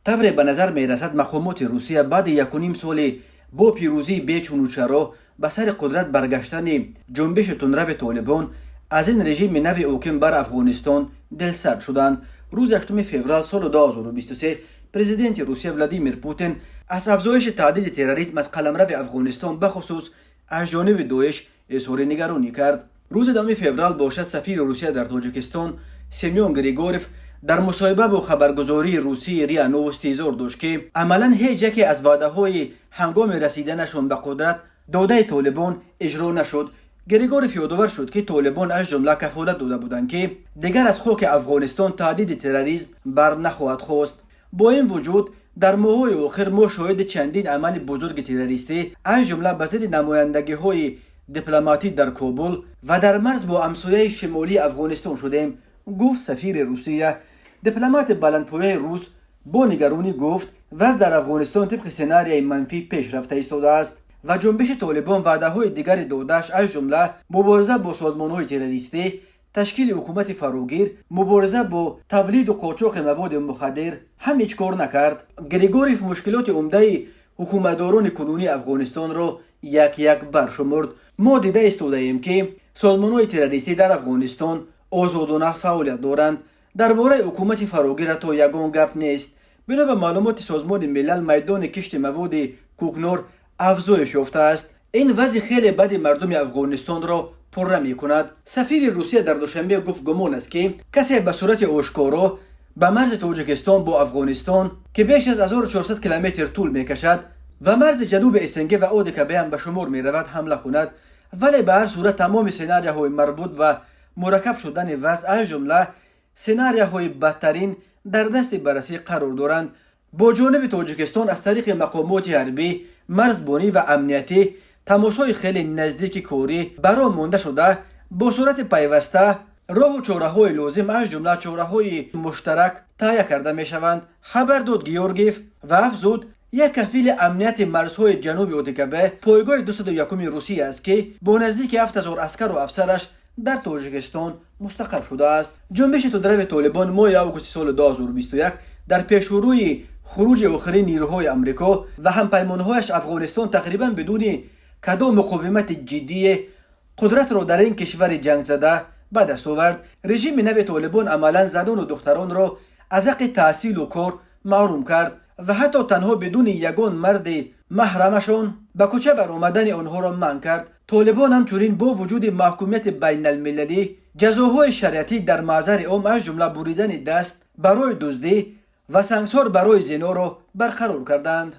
طور به نظر می رسد مقامات روسیه بعد 1.5 سال با پیروزی بیچون و چرا به سر قدرت برگشتن جنبش تندرو طالبان از این رژیم نو حاکم بر افغانستان دلسرد شدند. روز 8 فوریه سال 2023 پرزیدنت روسیه ولادیمیر پوتین از افزایش تعداد تروریسم از قلمرو افغانستان بخصوص از جانب داعش اظهار نگرانی کرد. روز 2 فوریه باشد سفیر روسیه در تاجیکستان سیمیون گریگوروف در مصاحبه با خبرگزاری روسی ریا نووستی اظهار داشت که عملا هیچ یکی از وعده‌های هنگام رسیدنشان به قدرت داده طالبان اجرا نشد. گریگوروف یادآور شد که طالبان از جمله کفالت داده بودند که دیگر از خاک افغانستان تهدید تروریسم بر نخواهد خاست. با این وجود در ماه‌های آخر ما شاهد چندین عمل بزرگ تروریستی از جمله به ضد نمایندگی‌های دیپلماتی در کابل و در مرز با همسایه شمالی افغانستان شدیم، گفت سفیر روسیه. دیپلمات بلندپایه روس با نگرانی گفت وضع در افغانستان طبق سناریوی منفی پیش رفته ایستاده است و جنبش طالبان وعده‌های دیگر داده‌اش از جمله مبارزه با سازمان‌های تروریستی، تشکیل حکومت فراگیر، مبارزه با تولید و قاچاق مواد مخدر هم هیچ کار نکرد. گریگوروف مشکلات عمده حکومتداران کنونی افغانستان را یک یک برشمرد. ما دیده ایستاده‌ایم که سازمان‌های تروریستی در افغانستان آزادانه فعالیت دارند. درباره حکومت فراگیر تا یگان گپ نیست. بنا به معلومات سازمان ملل میدان کشت مواد کوکنور افزایش یافته است. این وضع خیلی بد مردم افغانستان را پره می کند. سفیر روسیه در دوشنبه گفت گمان است که کسی به صورت آشکارا به مرز تاجیکستان با افغانستان که بیش از 1400 کیلومتر طول می کشد و مرز جنوب اسنگه و اودکبه هم به شمار می رود حمله کند، ولی به هر صورت تمام سناریوهای مربوط به مرکب شدن وضع از جمله سناریوهای بدترین در دست بررسی قرار دارند. با جانب تاجیکستان از طریق مقامات حربی، مرزبانی و امنیتی تماس‌های خیلی نزدیک کاری برای مانده شده با صورت پیوسته راه و چاره‌های لازم از جمله چاره‌های مشترک تهیه کرده می‌شوند. خبر داد گیورگیف و افزود یک کفیل امنیت مرزهای جنوب اودکبه پایگاه 201 روسیه است که با نزدیک 7000 عسکر و افسرش در تاجیکستان مستقر شده است. جنبش تندرو طالبان ماه آگوست سال 2021 در پیشروی خروج آخرین نیروهای آمریکا و همپیمانهایش افغانستان تقریبا بدون کدام مقاومت جدی قدرت را در این کشور جنگ زده به دست آورد. رژیم نو طالبان عملا زنان و دختران را از حق تحصیل و کار محروم کرد و حتی تنها بدون یگان مرد محرمشان به کوچه برآمدن آنها را منع کرد. طالبان همچنین با وجود محکومیت بین المللی جزاهای شریعتی در محضر عام از جمله بریدن دست برای دزدی و سنگسار برای زنا را برقرار کردند.